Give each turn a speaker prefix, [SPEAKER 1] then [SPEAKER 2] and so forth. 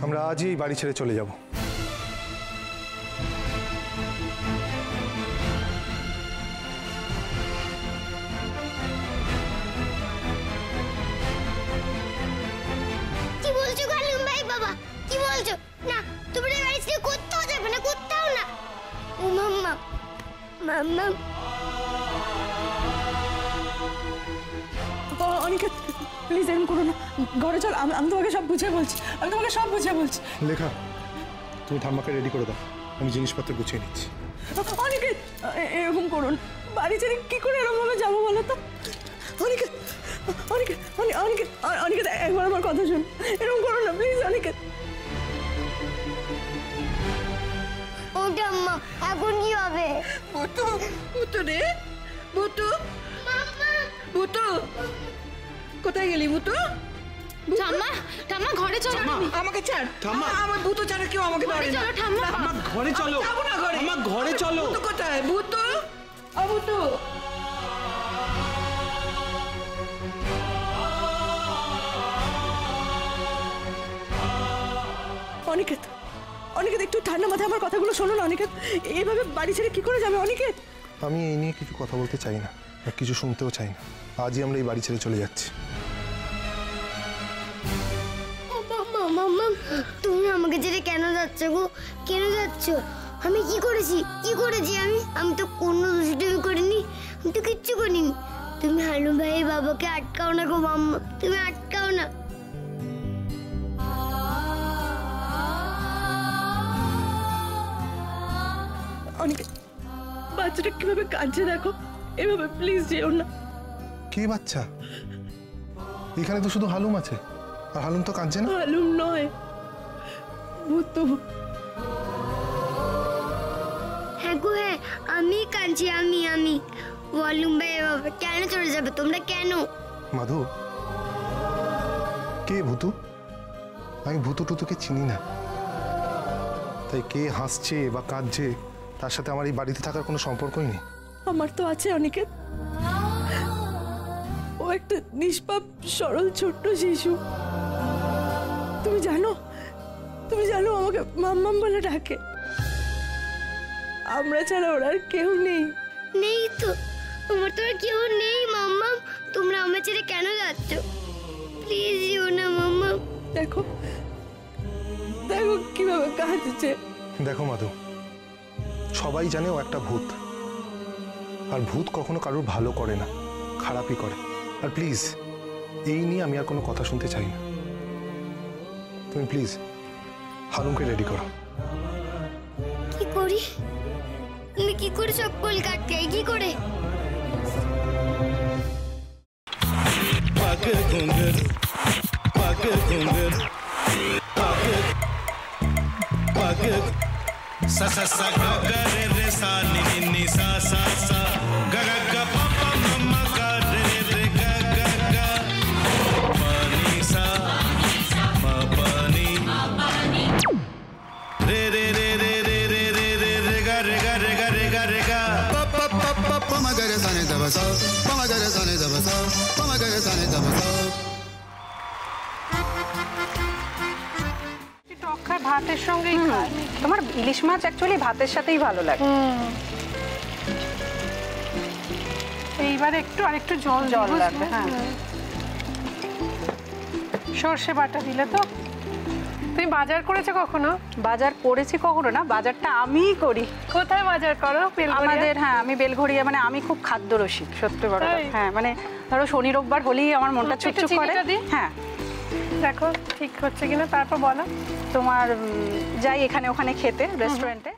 [SPEAKER 1] আমরা আজই এই বাড়ি ছেড়ে চলে যাব।
[SPEAKER 2] কি বলছো কালুম ভাই বাবা? কি বলছো? না, তোমরা এই বাড়ি ছেড়ে কোথাও যাবে না, কোথাও না। ও মাম্মা, মাম্মা।
[SPEAKER 3] অনিকেত প্লিজ এরকম করো না, ঘরে চল, আমি তোমাকে সব বুঝিয়ে বলছি,
[SPEAKER 1] লেখা, তুমি ঠাম্মাকে রেডি করে দাও, আমি জিনিসপত্র গুছিয়ে নিচ্ছি।
[SPEAKER 3] অনিকেত এরকম করুন, বাড়ি ছেড়ে কি করে এরকম ভাবে যাবো বলো তো? অনিকেত অনিকেত অনিকেত অনিকেত একবার আমার কথা শুন, এরকম করো না প্লিজ অনিকেত।
[SPEAKER 2] ও ঠাম্মা, এখন কি হবে?
[SPEAKER 3] বুতু, বুতু রে, বুতু, বুতু, কোথায় গেলি বুতু?
[SPEAKER 4] ঠাম্মা, ঠাম্মা ঘরে চলো।
[SPEAKER 3] আমাকে ছাড়,
[SPEAKER 5] ঠাম্মা।
[SPEAKER 3] আমার বুতু ছাড়া কেউ আমাকে ধরে না।
[SPEAKER 4] চলো ঠাম্মা।
[SPEAKER 5] আমার ঘরে চলো।
[SPEAKER 3] যাবো না ঘরে।
[SPEAKER 5] আমার ঘরে চলো।
[SPEAKER 3] বুতু কোথায়? বুতু, ও বুতু। অনিকেত, অনিকেত একটু ঠান্ডা মাথায় আমার কথাগুলো শোনো না অনিকেত। এইভাবে বাড়ি ছেড়ে কি করে যাবে অনিকেত?
[SPEAKER 1] আমি এই নিয়ে কিছু কথা বলতে চাই না, আর কিছু শুনতেও চাই না। আজই আমরা এই বাড়ি ছেড়ে চলে যাচ্ছি।
[SPEAKER 2] মাম্মা, তুমি আমাকে ছেড়ে কেন যাচ্ছ গো? কেন যাচ্ছ? আমি কি করেছি? আমি তো কোনো দুষ্টুমি করিনি, আমি তো কিচ্ছু করিনি। তুমি হালু ভাইয়ের বাবাকে আটকাও না গো মাম্মা, তুমি আটকাও না।
[SPEAKER 3] অনিকেত, বাচ্চাটা কিভাবে কাঁদছে দেখো, এভাবে প্লিজ যেও না।
[SPEAKER 1] কি বাচ্চা? এখানে তো শুধু হালুম আছে, আর হালুম তো কাঁদছে না।
[SPEAKER 3] হালুম নয়, ভূতু।
[SPEAKER 2] হ্যাঁ গো হ্যাঁ, আমি কাঁদছি, আমি ওয়ালুম ভাইয়ের বাবা কেন চলে যাবে তোমরা? কেন?
[SPEAKER 1] মাধু, কে ভূতু? আমি ভূতু টুতুকে চিনি না, তাই কে হাসছে বা কাঁদছে তার সাথে আমার এই বাড়িতে থাকার কোনো সম্পর্কই নেই।
[SPEAKER 3] আমার তো আছে অনিকেত, ও একটা নিষ্পাপ সরল ছোট্ট শিশু। তুমি জানো আমাকে মাম্মাম বলে ডাকে। আমরা ছাড়া ওর আর কেউ নেই।
[SPEAKER 2] নেই তো, তোমার তো আর কেউ নেই মাম্মা। তোমরা আমার ছেড়ে কেন যাচ্ছ? প্লিজ যেও না মাম্মা।
[SPEAKER 3] দেখো দেখো কিভাবে কাঁদছে।
[SPEAKER 1] দেখো মাধু, সবাই জানে ও একটা ভূত, আর ভূত কখনো কারোর ভালো করে না, খারাপই করে। আর প্লিজ এই নিয়ে আমি আর কোনো কথা শুনতে চাই না। তুমি প্লিজ হালুমকে রেডি করো।
[SPEAKER 2] কি করি? তুমি কি করে সব কল কাটতে? কি করে?
[SPEAKER 6] पग घुंघर पग घुंघर पग पग सा सा सा ग ग रे रे सा नि नि नि सा सा सा ग ग ग प प म म ग रे रे ग ग ग प नि सा म प नि रे रे रे रे रे रे रे रे रे ग रे ग रे ग रे ग रे ग प प प प प म ग रे सा नि द ब सा प म ग रे सा नि द ब सा प म ग रे सा नि द ब सा।
[SPEAKER 7] ভাতের সঙ্গেই খায়। তোমার ইলিশ মাছ অ্যাকচুয়ালি ভাতের সাথেই ভালো লাগে। এইবার আরেকটু জল লাগবে। হ্যাঁ, সর্ষে বাটা দিলে তো। তুমি বাজার করেছো কখনো? বাজার করেছি কখনো না, বাজারটা আমিই করি। কোথায় বাজার করো? আমাদের, হ্যাঁ আমি বেলঘড়িয়া, মানে আমি খুব খাদ্য রসিক সত্যি বড়। হ্যাঁ মানে ধরো শনি রোববার হলেই আমার মনটা চুপচুপ করে। হ্যাঁ দেখো ঠিক হচ্ছে কিনা, তারপর বলো। তোমার যাই এখানে ওখানে খেতে রেস্টুরেন্টে,